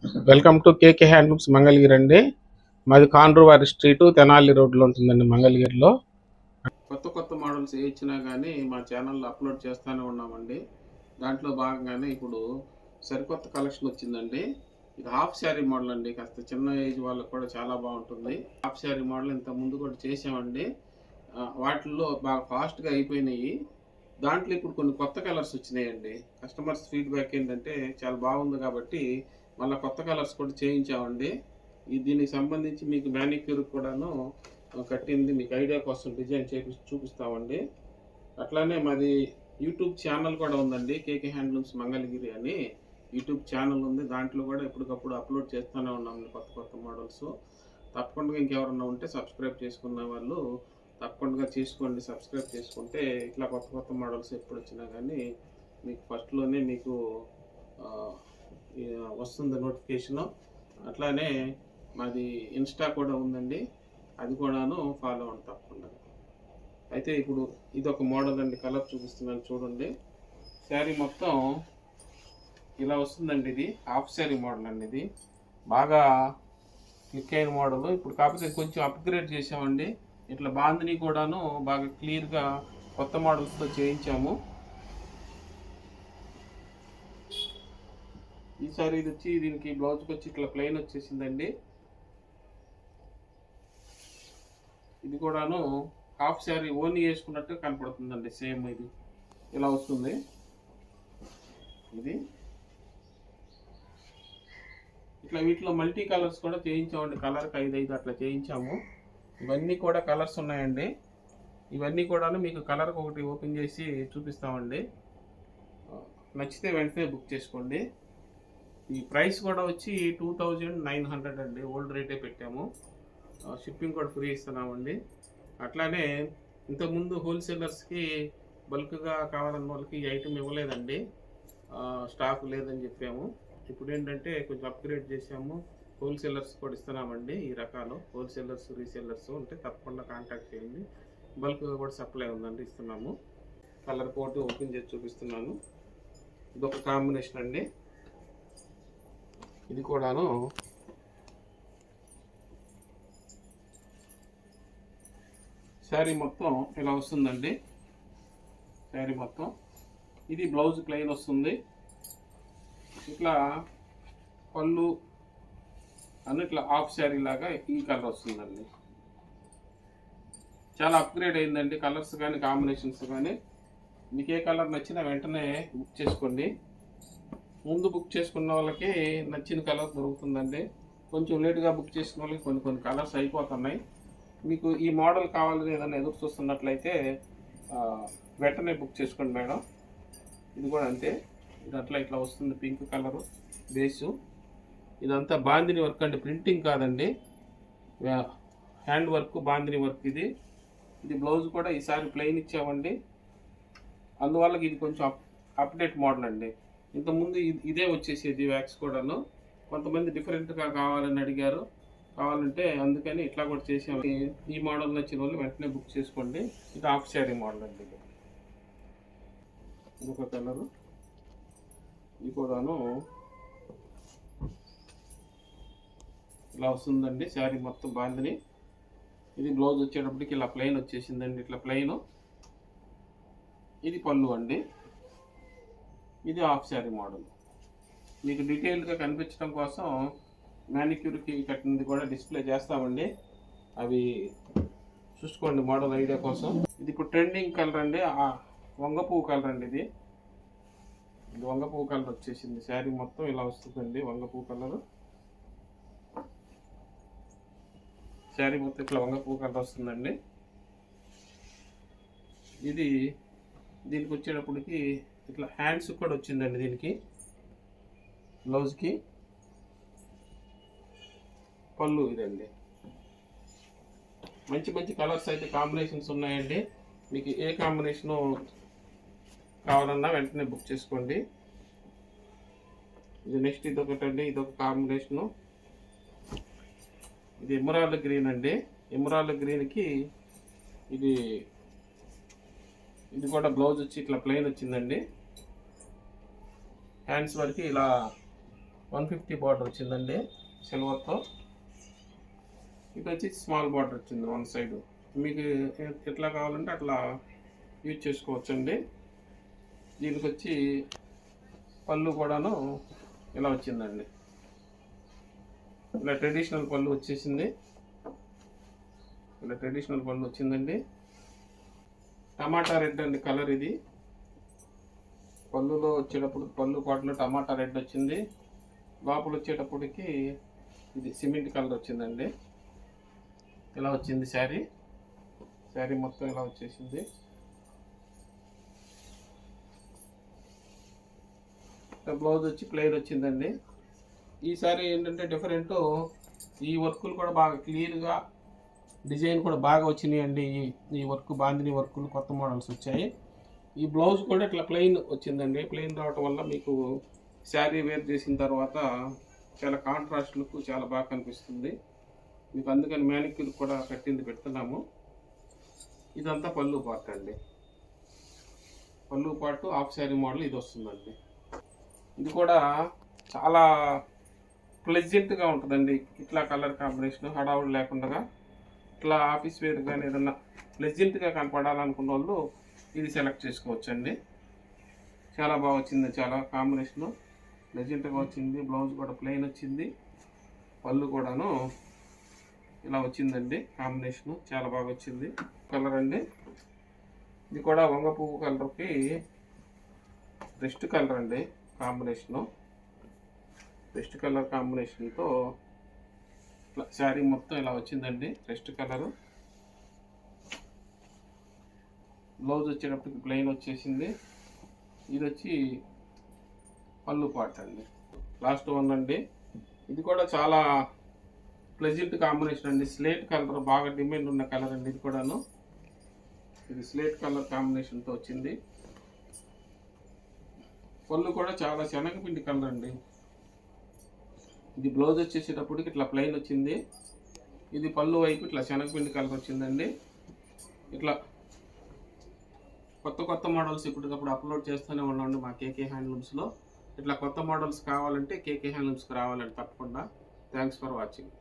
Welcome to KK handlooms Mangalagiri అండి. మాది కాండ్రువారి street Tenali రోడ్లో ఉంటుందండి మంగళగిరిలో. కొత్త కొత్త మోడల్స్ ఏ ఇచ్చినా కానీ మా ఛానల్లో అప్లోడ్ చేస్తూనే ఉన్నామండి. దాంట్లో భాగంగానే ఇప్పుడు సరికొత్త కలెక్షన్ వచ్చిందండి. ఇది హాఫ్ శారీ మోడల్ అండి. కాస్త చిన్న ఏజ్ వాళ్ళకి కూడా చాలా బాగుంటుంది. హాఫ్ శారీ మోడల్ ఇంత ముందు కూడా చేసామండి. వాటిల్లో బాగా ఫాస్ట్గా అయిపోయినాయి. దాంట్లో ఇప్పుడు కొన్ని కొత్త కలర్స్ వచ్చినాయండి. కస్టమర్స్ ఫీడ్బ్యాక్ ఏంటంటే చాలా బాగుంది కాబట్టి మళ్ళీ కొత్త కలర్స్ కూడా చేయించామండి. దీనికి సంబంధించి మీకు మ్యానిక్యూర్ కూడాను కట్టింది మీకు ఐడియా కోసం డిజైన్ చూపిస్తామండి. అట్లానే మాది యూట్యూబ్ ఛానల్ కూడా ఉందండి, కేకే హ్యాండ్లూమ్స్ మంగళగిరి అని యూట్యూబ్ ఛానల్ ఉంది. దాంట్లో కూడా ఎప్పటికప్పుడు అప్లోడ్ చేస్తూనే ఉన్నామండి కొత్త కొత్త మోడల్స్. తప్పకుండా ఇంకెవరన్నా ఉంటే సబ్స్క్రైబ్ చేసుకున్న వాళ్ళు తప్పకుండా చేసుకోండి. సబ్స్క్రైబ్ చేసుకుంటే ఇట్లా కొత్త కొత్త మోడల్స్ ఎప్పుడు వచ్చినా కానీ మీకు ఫస్ట్లోనే మీకు వస్తుంది నోటిఫికేషను. అట్లానే మాది ఇన్స్టా కూడా ఉందండి, అది కూడాను ఫాలో అవ్వండి తప్పకుండా. అయితే ఇప్పుడు ఇది ఒక మోడల్ అండి, కలర్ చూపిస్తున్నాను చూడండి. శారీ మొత్తం ఇలా వస్తుందండి. ఇది హాఫ్ శారీ మోడల్ అండి. ఇది బాగా క్లిక్ అయిన మోడల్. ఇప్పుడు కాకపోతే కొంచెం అప్గ్రేడ్ చేసామండి. ఇట్లా బాందిని కూడాను బాగా క్లియర్గా కొత్త మోడల్స్తో చేయించాము. ఈసారి ఇది వచ్చి దీనికి బ్లౌజ్కి వచ్చి ఇట్లా ప్లెయిన్ వచ్చేసిందండి. ఇది కూడాను హాఫ్ శారీ ఓన్లీ వేసుకున్నట్టు కనపడుతుందండి. సేమ్ ఇది ఇలా వస్తుంది. ఇది ఇట్లా వీటిలో మల్టీ కలర్స్ కూడా చేయించామండి. కలర్కి 5 అట్లా చేయించాము. ఇవన్నీ కూడా కలర్స్ ఉన్నాయండి. ఇవన్నీ కూడా మీకు కలర్కి ఒకటి ఓపెన్ చేసి చూపిస్తామండి. నచ్చితే వెంటనే బుక్ చేసుకోండి. ఈ ప్రైస్ కూడా వచ్చి 2900 అండి. ఓల్డ్ రేటే పెట్టాము. షిప్పింగ్ కూడా ఫ్రీ ఇస్తున్నామండి. అట్లానే ఇంతకుముందు హోల్సేలర్స్కి బల్క్గా కావాలన్న వాళ్ళకి ఈ ఐటమ్ ఇవ్వలేదండి, స్టాక్ లేదని చెప్పాము. ఇప్పుడు ఏంటంటే కొంచెం అప్గ్రేడ్ చేసాము, హోల్సేలర్స్ కూడా ఇస్తున్నామండి. ఈ రకాలు హోల్సేలర్స్ రీసేలర్స్ ఉంటే తప్పకుండా కాంటాక్ట్ చేయండి. బల్క్గా కూడా సప్లై ఉందండి, ఇస్తున్నాము. కలర్ కోట్ ఓపెన్ చేసి చూపిస్తున్నాను. ఇదొక కాంబినేషన్ అండి. ఇది కూడాను శారీ మొత్తం ఇలా వస్తుందండి. శారీ మొత్తం ఇది బ్లౌజ్ ప్లెయిన్ వస్తుంది. ఇట్లా పళ్ళు అని ఇట్లా హాఫ్ శారీ లాగా ఈ కలర్ వస్తుందండి. చాలా అప్గ్రేడ్ అయిందండి. కలర్స్ కానీ కాంబినేషన్స్ కానీ మీకు ఏ కలర్ నచ్చినా వెంటనే బుక్ చేసుకోండి. ముందు బుక్ చేసుకున్న వాళ్ళకి నచ్చిన కలర్ దొరుకుతుందండి. కొంచెం లేట్గా బుక్ చేసుకున్న వాళ్ళకి కొన్ని కలర్స్ అయిపోతున్నాయి. మీకు ఈ మోడల్ కావాలని ఏదైనా ఎదురు చూస్తున్నట్లయితే వెంటనే బుక్ చేసుకోండి మేడం. ఇది కూడా అంతే. ఇది అట్లా ఇట్లా వస్తుంది, పింక్ కలరు బేసు. ఇదంతా బాందిని వర్క్ అండి, ప్రింటింగ్ కాదండి, హ్యాండ్ వర్క్, బాందిని వర్క్. ఇది బ్లౌజ్ కూడా ఈసారి ప్లెయిన్ ఇచ్చామండి. అందువల్ల ఇది కొంచెం అప్డేట్ మోడల్ అండి. ఇంతకుముందు ఇదే వచ్చేసేది వ్యాక్స్ కూడాను. కొంతమంది డిఫరెంట్గా కావాలని అడిగారు, కావాలంటే అందుకని ఇట్లా కూడా చేసాము. ఈ మోడల్ నచ్చిన వాళ్ళు వెంటనే బుక్ చేసుకోండి. ఇది హాఫ్ శారీ మోడల్ అండి. ఇంకొక కలరు, ఇది కూడాను ఇలా వస్తుందండి. శారీ మొత్తం బాందిని. ఇది బ్లౌజ్ వచ్చేటప్పటికి ఇలా ప్లెయిన్ వచ్చేసిందండి, ఇట్లా ప్లెయిన్. ఇది పళ్ళు అండి. ఇది హాఫ్ శారీ మోడల్. మీకు డీటెయిల్గా కనిపించడం కోసం మ్యానిక్యూర్కి కట్టినది కూడా డిస్ప్లే చేస్తామండి, అవి చూసుకోండి మోడల్ ఐడియా కోసం. ఇది ఇప్పుడు ట్రెండింగ్ కలర్ అండి, వంగ పువ్వు కలర్ అండి. ఇది వంగ పువ్వు కలర్ వచ్చేసింది. శారీ మొత్తం ఇలా వస్తుందండి, వంగ పువ్వు కలర్. శారీ మొత్తం ఇట్లా వంగ పువ్వు కలర్ వస్తుందండి. దీనికి వచ్చేటప్పటికి ఇట్లా హ్యాండ్స్ కూడా వచ్చిందండి. దీనికి బ్లౌజ్కి పళ్ళు ఇదండి. మంచి మంచి కలర్స్ అయితే కాంబినేషన్స్ ఉన్నాయండి. మీకు ఏ కాంబినేషను కావాలన్నా వెంటనే బుక్ చేసుకోండి. ఇది నెక్స్ట్ ఇదొకటండి, ఇదొక కాంబినేషను. ఇది ఎమరాల్డ్ గ్రీన్ అండి. ఎమరాల్డ్ గ్రీన్కి ఇది కూడా బ్లౌజ్ వచ్చి ఇట్లా ప్లెయిన్ వచ్చిందండి. హ్యాండ్స్ వరకు ఇలా 150 బార్డర్ వచ్చిందండి సిల్వర్తో. ఇది వచ్చి స్మాల్ బార్డర్ వచ్చింది వన్ సైడ్. మీకు ఎట్లా కావాలంటే అట్లా యూజ్ చేసుకోవచ్చండి. దీనికి వచ్చి పళ్ళు కూడాను ఇలా వచ్చిందండి. ఇలా ట్రెడిషనల్ పళ్ళు వచ్చేసింది. ఇలా ట్రెడిషనల్ పళ్ళు వచ్చిందండి. టమాటా రెడ్ అండి కలర్ ఇది. పళ్ళులో వచ్చేటప్పుడు పళ్ళు పాటలో టమాటా రెడ్ వచ్చింది. లోపల వచ్చేటప్పటికి ఇది సిమెంట్ కలర్ వచ్చిందండి. ఇలా వచ్చింది శారీ. శారీ మొత్తం ఇలా వచ్చేసింది. బ్లౌజ్ వచ్చి ప్లెయిన్ వచ్చిందండి. ఈ శారీ ఏంటంటే డిఫరెంట్, ఈ వర్కులు కూడా బాగా క్లియర్గా, డిజైన్ కూడా బాగా వచ్చినాయండి. ఈ వర్క్ బాందిని వర్కులు కొత్త మోడల్స్ వచ్చాయి. ఈ బ్లౌజ్ కూడా ఇట్లా ప్లెయిన్ వచ్చిందండి. ప్లెయిన్ రావటం వల్ల మీకు శారీ వేర్ చేసిన తర్వాత చాలా కాంట్రాస్ట్ లుక్ చాలా బాగా కనిపిస్తుంది మీకు. అందుకని మ్యానిక్యూర్ కూడా కట్టింది పెడుతున్నాము. ఇదంతా పళ్ళు పార్ట్ అండి. పళ్ళు పార్ట్ హాఫ్ శారీ మోడల్ ఇది వస్తుందండి. ఇది కూడా చాలా ప్లెజెంట్గా ఉంటుందండి. ఇట్లా కలర్ కాంబినేషన్ హడావుడు లేకుండా ఇట్లా ఆఫీస్ వేర్ కానీ ఏదన్నా ప్లెజెంట్గా కనపడాలనుకున్న వాళ్ళు ఇది సెలెక్ట్ చేసుకోవచ్చండి. చాలా బాగా వచ్చింది. చాలా కాంబినేషను ప్లెజెంట్గా వచ్చింది. బ్లౌజ్ కూడా ప్లెయిన్ వచ్చింది. పళ్ళు కూడాను ఇలా వచ్చిందండి. కాంబినేషను చాలా బాగా వచ్చింది. కలర్ అండి. ఇది కూడా వంగ పువ్వు కలర్కి రెస్ట్ కలర్ అండి. కాంబినేషను రెస్ట్ కలర్ కాంబినేషన్తో శారీ మొత్తం ఇలా వచ్చిందండి. Rest colour. బ్లౌజ్ వచ్చేటప్పటికి ప్లెయిన్ వచ్చేసింది. ఇది వచ్చి పళ్ళు పార్ట్ అండి. లాస్ట్ వన్ అండి. ఇది కూడా చాలా ప్లెజెంట్ కాంబినేషన్ అండి. స్లేట్ కలర్ బాగా డిమాండ్ ఉన్న కలర్ అండి. ఇది కూడాను ఇది స్లేట్ కలర్ కాంబినేషన్తో వచ్చింది. పళ్ళు కూడా చాలా శనగపిండి కలర్ అండి. ఇది బ్లౌజ్ వచ్చేసేటప్పటికి ఇట్లా ప్లెయిన్ వచ్చింది. ఇది పళ్ళు వైపు ఇట్లా శనగపిండి కలర్ వచ్చిందండి. ఇట్లా కొత్త కొత్త మోడల్స్ ఇప్పటికప్పుడు అప్లోడ్ చేస్తూనే ఉన్నాండి మా కేకే హ్యాండ్లూమ్స్లో. ఇట్లా కొత్త మోడల్స్ కావాలంటే కేకే హ్యాండ్లూమ్స్కి రావాలండి తప్పకుండా. Thanks for watching.